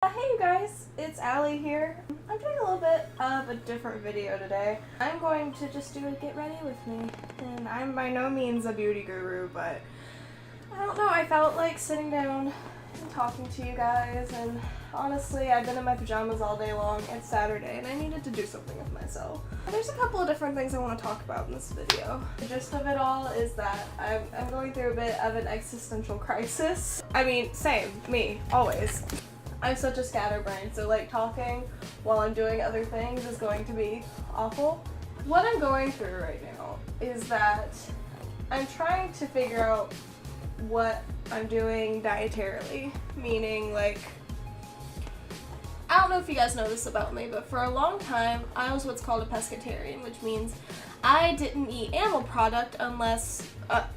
Hey you guys, it's Allie here. I'm doing a little bit of a different video today. I'm going to just do a get ready with me, and I'm by no means a beauty guru, but I don't know, I felt like sitting down and talking to you guys, and honestly, I've been in my pajamas all day long. It's Saturday, and I needed to do something with myself. There's a couple of different things I want to talk about in this video. The gist of it all is that I'm going through a bit of an existential crisis. I mean, same, me, always. I'm such a scatterbrain, so like talking while I'm doing other things is going to be awful. What I'm going through right now is that I'm trying to figure out what I'm doing dietarily, meaning like, I don't know if you guys know this about me, but for a long time I was what's called a pescatarian, which means I didn't eat animal product unless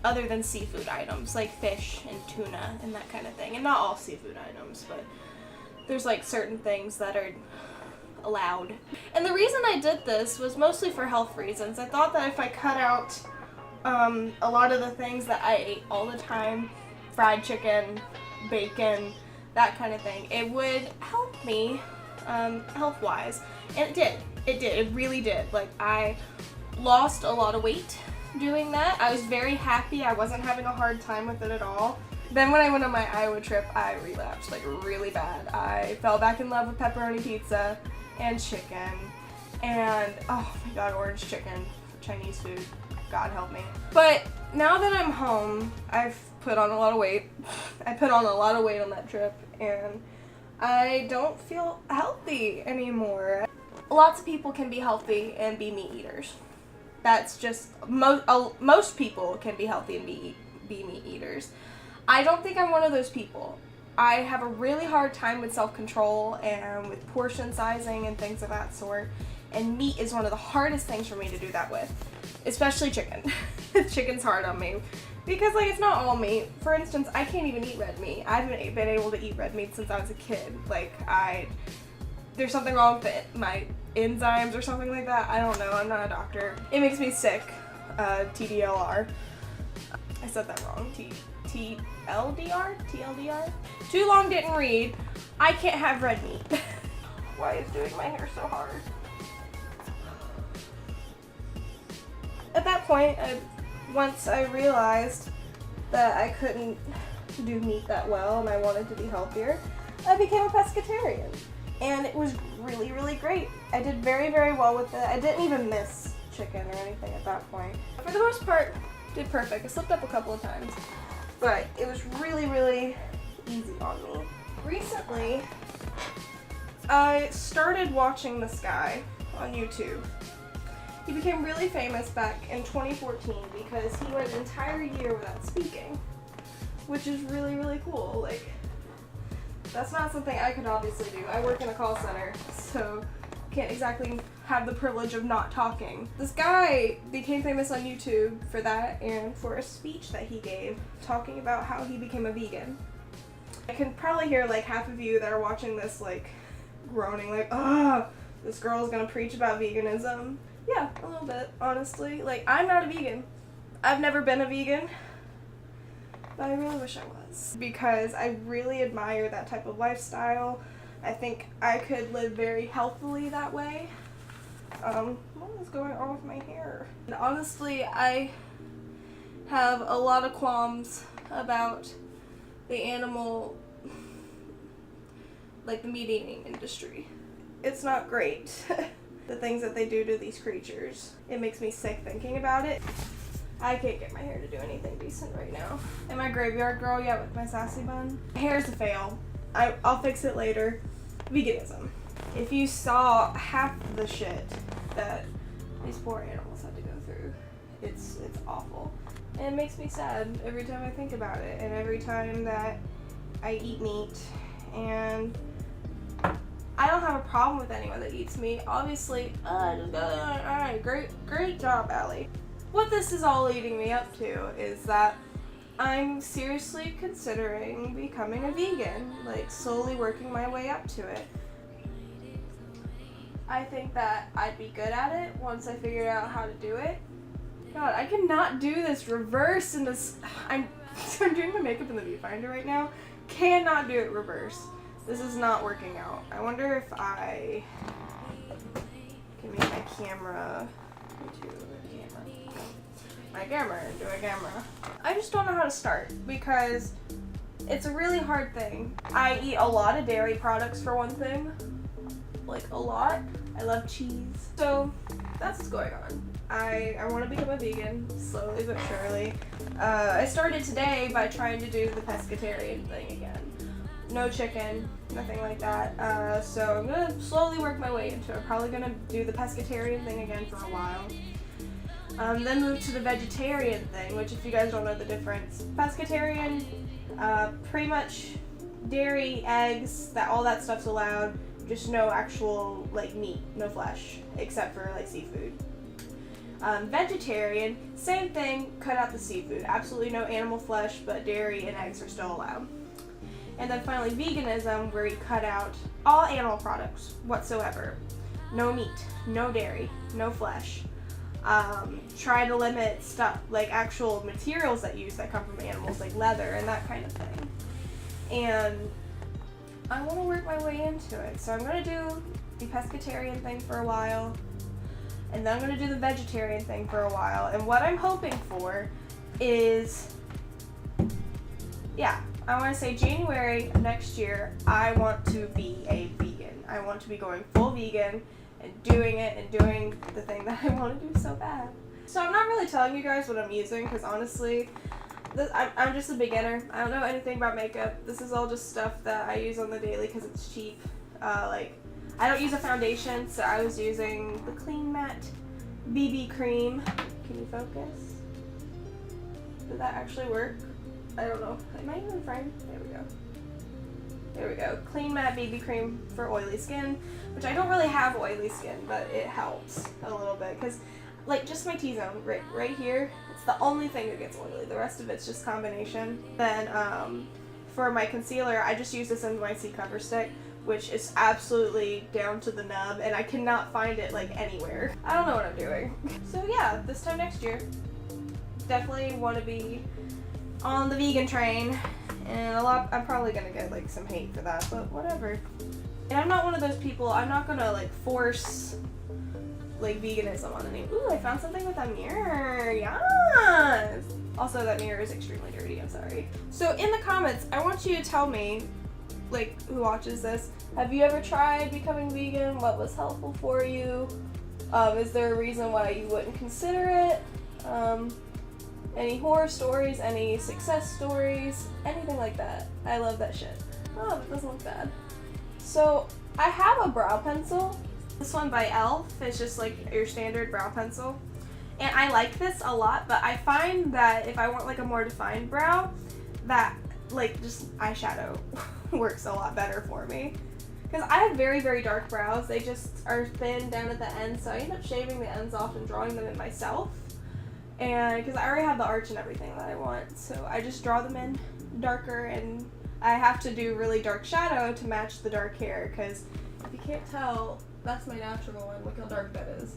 other than seafood items like fish and tuna and that kind of thing, and not all seafood items, but there's like certain things that are allowed. And the reason I did this was mostly for health reasons. I thought that if I cut out a lot of the things that I ate all the time, fried chicken, bacon, that kind of thing, it would help me health-wise. And it did. It really did. Like, I lost a lot of weight doing that. I was very happy. I wasn't having a hard time with it at all. Then when I went on my Iowa trip, I relapsed, like, really bad. I fell back in love with pepperoni pizza and chicken, and, oh my god, orange chicken, Chinese food, God help me. But now that I'm home, I've put on a lot of weight. I put on a lot of weight on that trip, and I don't feel healthy anymore. Lots of people can be healthy and be meat eaters. That's just, most people can be healthy and be meat eaters. I don't think I'm one of those people. I have a really hard time with self-control and with portion sizing and things of that sort, and meat is one of the hardest things for me to do that with, especially chicken. Chicken's hard on me because, like, it's not all meat. For instance, I can't even eat red meat. I haven't been able to eat red meat since I was a kid. Like, there's something wrong with my enzymes or something like that. I don't know. I'm not a doctor. It makes me sick. TDLR. I said that wrong. TLDR? TLDR? Too long didn't read. I can't have red meat. Why is doing my hair so hard? At that point, once I realized that I couldn't do meat that well and I wanted to be healthier, I became a pescatarian. And it was really, really great. I did very, very well with it. I didn't even miss chicken or anything at that point. For the most part, did perfect. I slipped up a couple of times, but it was really, really easy on me. Recently, I started watching this guy on YouTube. He became really famous back in 2014 because he went an entire year without speaking, which is really, really cool. Like, that's not something I could obviously do. I work in a call center, so can't exactly have the privilege of not talking. This guy became famous on YouTube for that and for a speech that he gave talking about how he became a vegan. I can probably hear like half of you that are watching this like groaning like, ah, this girl is gonna preach about veganism. Yeah, a little bit, honestly. Like, I'm not a vegan. I've never been a vegan, but I really wish I was because I really admire that type of lifestyle. I think I could live very healthily that way. What is going on with my hair? And honestly, I have a lot of qualms about the animal, like the meat eating industry. It's not great. The things that they do to these creatures. It makes me sick thinking about it. I can't get my hair to do anything decent right now. Am I graveyard girl yet with my sassy bun? My hair's a fail. I'll fix it later. Veganism. If you saw half the shit that these poor animals had to go through, it's awful. And it makes me sad every time I think about it, and every time that I eat meat. And I don't have a problem with anyone that eats meat. Obviously, alright, great job, Allie. What this is all leading me up to is that I'm seriously considering becoming a vegan, like slowly working my way up to it. I think that I'd be good at it once I figured out how to do it. God, I cannot do this reverse in this. I'm doing my makeup in the viewfinder right now. Cannot do it reverse. This is not working out. I wonder if I can make my camera into my camera into a camera. I just don't know how to start because it's a really hard thing. I eat a lot of dairy products for one thing. Like a lot. I love cheese. So that's what's going on. I want to become a vegan, slowly but surely. I started today by trying to do the pescatarian thing again. No chicken, nothing like that. So I'm gonna slowly work my way into it. I'm probably gonna do the pescatarian thing again for a while. Then move to the vegetarian thing, which if you guys don't know the difference, pescatarian, pretty much dairy, eggs, all that stuff's allowed, just no actual like meat, no flesh, except for like seafood. Vegetarian, same thing, cut out the seafood, absolutely no animal flesh, but dairy and eggs are still allowed. And then finally veganism, where you cut out all animal products whatsoever. No meat, no dairy, no flesh. Try to limit stuff like actual materials that come from animals, like leather and that kind of thing. And I want to work my way into it. So I'm going to do the pescatarian thing for a while, and then I'm going to do the vegetarian thing for a while. And what I'm hoping for is, I want to say January of next year, I want to be a vegan. I want to be going full vegan and doing it and doing the thing that I want to do so bad. So I'm not really telling you guys what I'm using because honestly, I'm just a beginner. I don't know anything about makeup. This is all just stuff that I use on the daily because it's cheap. I don't use a foundation, so I was using the Clean Matte BB cream. Can you focus? Did that actually work? I don't know. Am I even framed? There we go. There we go. Clean Matte BB cream for oily skin, which I don't really have oily skin, but it helps a little bit because, like, just my T-zone right here, it's the only thing that gets oily. The rest of it's just combination. Then for my concealer, I just use this NYC cover stick, which is absolutely down to the nub, and I cannot find it like anywhere. I don't know what I'm doing. So yeah, this time next year, definitely want to be on the vegan train, and I'm probably gonna get like some hate for that, but whatever. And I'm not one of those people, I'm not gonna like force like veganism on any. Ooh, I found something with a mirror, yes! Also, that mirror is extremely dirty, I'm sorry. So in the comments, I want you to tell me, like, who watches this, have you ever tried becoming vegan? What was helpful for you? Is there a reason why you wouldn't consider it? Any horror stories, any success stories, anything like that. I love that shit. Oh, that doesn't look bad. So, I have a brow pencil. This one by e.l.f. is just like your standard brow pencil. And I like this a lot, but I find that if I want like a more defined brow, that like just eyeshadow works a lot better for me. Because I have very, very dark brows. They just are thin down at the end, so I end up shaving the ends off and drawing them in myself. And because I already have the arch and everything that I want, so I just draw them in darker, and I have to do really dark shadow to match the dark hair, because if you can't tell, that's my natural one. Look how dark that is.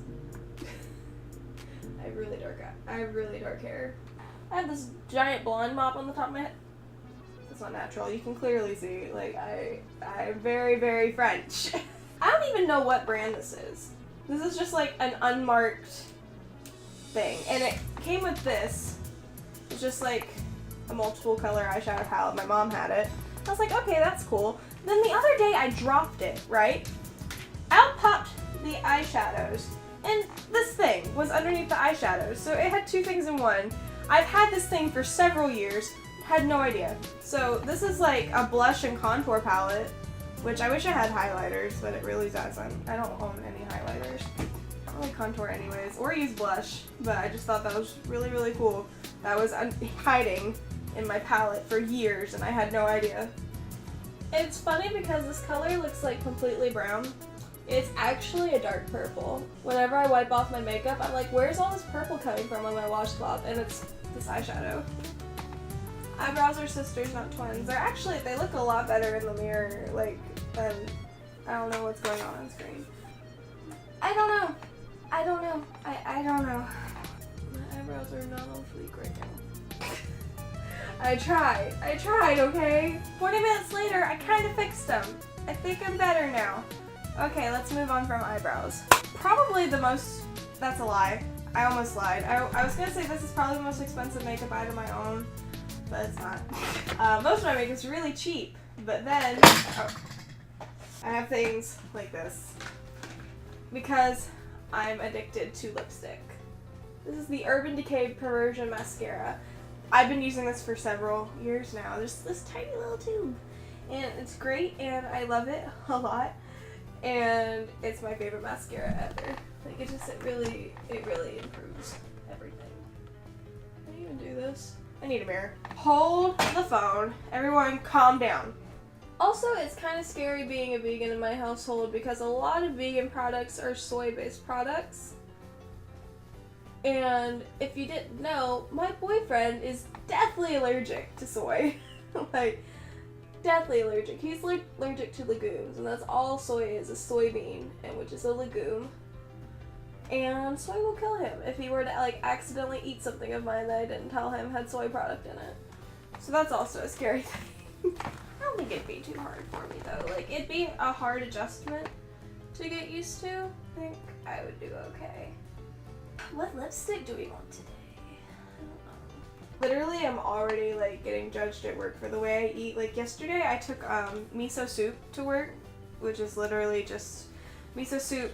I have really dark hair. I have this giant blonde mop on the top of my head. It's not natural. You can clearly see, like, I'm very, very French. I don't even know what brand this is. This is just like an unmarked thing, and it came with this. It's just like a multiple color eyeshadow palette. My mom had it. I was like, okay, that's cool. Then the other day I dropped it, right? Out popped the eyeshadows, and this thing was underneath the eyeshadows, so it had two things in one. I've had this thing for several years, had no idea. So this is like a blush and contour palette, which I wish I had highlighters, but it really doesn't. I don't own any highlighters. I don't like contour anyways, or use blush, but I just thought that was really, really cool. That was hiding in my palette for years, and I had no idea. It's funny because this color looks like completely brown. It's actually a dark purple. Whenever I wipe off my makeup, I'm like, where's all this purple coming from on my washcloth? And it's this eyeshadow. Eyebrows are sisters, not twins. They look a lot better in the mirror, like, than, I don't know what's going on screen. I don't know. I don't know. My eyebrows are not on fleek right now. I tried, okay? 40 minutes later, I kind of fixed them. I think I'm better now. Okay, let's move on from eyebrows. Probably the most, that's a lie. I almost lied. I was gonna say this is probably the most expensive makeup item I own, but it's not. Most of my makeup's really cheap, but then, I have things like this because I'm addicted to lipstick. This is the Urban Decay Perversion Mascara. I've been using this for several years now. There's this tiny little tube, and it's great, and I love it a lot, and it's my favorite mascara ever. Like, it really improves everything. Can I even do this? I need a mirror. Hold the phone. Everyone calm down. Also, it's kind of scary being a vegan in my household because a lot of vegan products are soy-based products. And if you didn't know, my boyfriend is deathly allergic to soy. Like, deathly allergic. He's like allergic to legumes, and that's all soy is soybean, and which is a legume. And soy will kill him if he were to like accidentally eat something of mine that I didn't tell him had soy product in it. So that's also a scary thing. I don't think it'd be too hard for me though. Like, it'd be a hard adjustment to get used to. I think I would do okay. What lipstick do we want today? I don't know. Literally, I'm already like getting judged at work for the way I eat. Like yesterday, I took miso soup to work, which is literally just miso soup.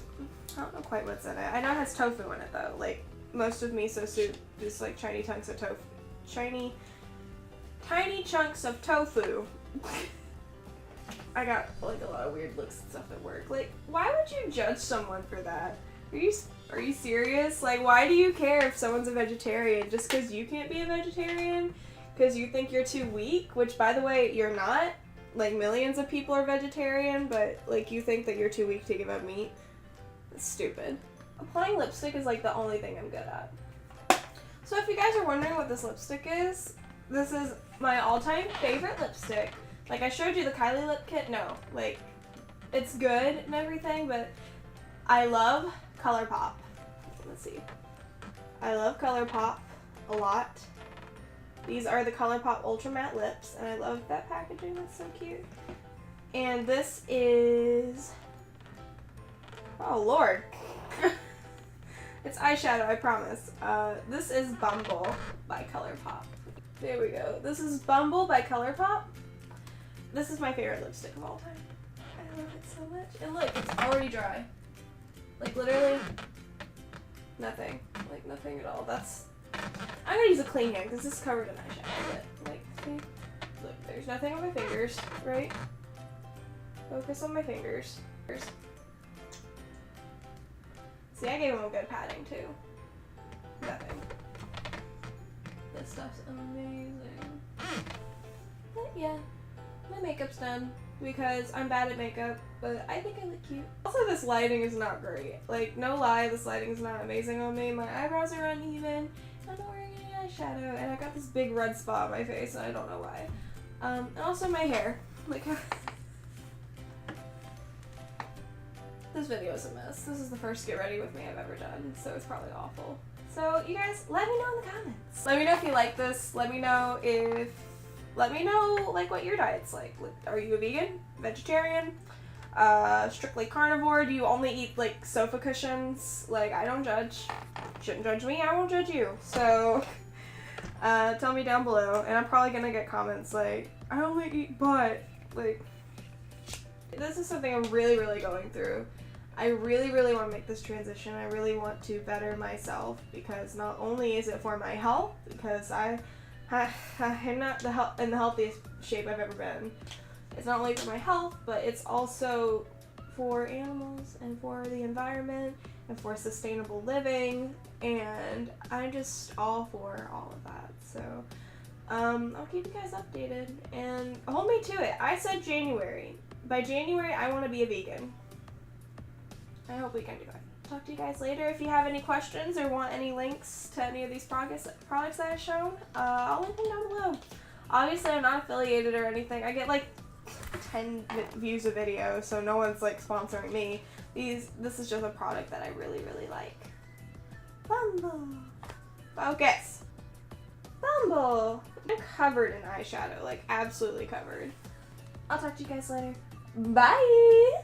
I don't know quite what's in it. I know it has tofu in it though. Like most of miso soup is like tiny chunks of tofu. Tiny chunks of tofu. I got like a lot of weird looks and stuff at work. Like, why would you judge someone for that? Are you serious? Like, why do you care if someone's a vegetarian? Just because you can't be a vegetarian? Because you think you're too weak? Which, by the way, you're not. Like, millions of people are vegetarian, but like you think that you're too weak to give up meat? It's stupid. Applying lipstick is like the only thing I'm good at. So if you guys are wondering what this lipstick is, this is my all-time favorite lipstick. Like, I showed you the Kylie lip kit. No, like, it's good and everything, but I love ColourPop. Let's see. I love ColourPop a lot. These are the ColourPop Ultra Matte Lips, and I love that packaging. That's so cute. And this is... oh, Lord. It's eyeshadow, I promise. This is Bumble by ColourPop. There we go. This is Bumble by ColourPop. This is my favorite lipstick of all time. I love it so much. And look, it's already dry. Like, literally nothing. Like, nothing at all. That's... I'm gonna use a clean hand because this is covered in eyeshadow. But, like, see? Look, there's nothing on my fingers, right? Focus on my fingers. See, I gave them a good padding, too. Nothing. This stuff's amazing. But, yeah. My makeup's done because I'm bad at makeup, but I think I look cute. Also, this lighting is not great. Like, no lie, this lighting is not amazing on me. My eyebrows are uneven. I'm not wearing any eyeshadow, and I got this big red spot on my face, and I don't know why. And also my hair. Like, this video is a mess. This is the first get ready with me I've ever done, so it's probably awful. So, you guys, let me know in the comments. Let me know if you like this. Let me know like what your diet's like. Are you a vegan? Vegetarian? Strictly carnivore? Do you only eat like sofa cushions? Like, I don't judge. Shouldn't judge me, I won't judge you. So tell me down below, and I'm probably gonna get comments like, I only eat butt. Like, this is something I'm really going through. I really want to make this transition. I really want to better myself because not only is it for my health, because I'm not in the healthiest shape I've ever been. It's not only for my health, but it's also for animals and for the environment and for sustainable living, and I'm just all for all of that. So I'll keep you guys updated and hold me to it. I said January. By January, I want to be a vegan. I hope we can do it. Talk to you guys later. If you have any questions or want any links to any of these products that I've shown, I'll link them down below. Obviously, I'm not affiliated or anything. I get like 10 views a video, so no one's like sponsoring me. This is just a product that I really like. Focus. Bumble. I'm covered in eyeshadow, like absolutely covered. I'll talk to you guys later. Bye!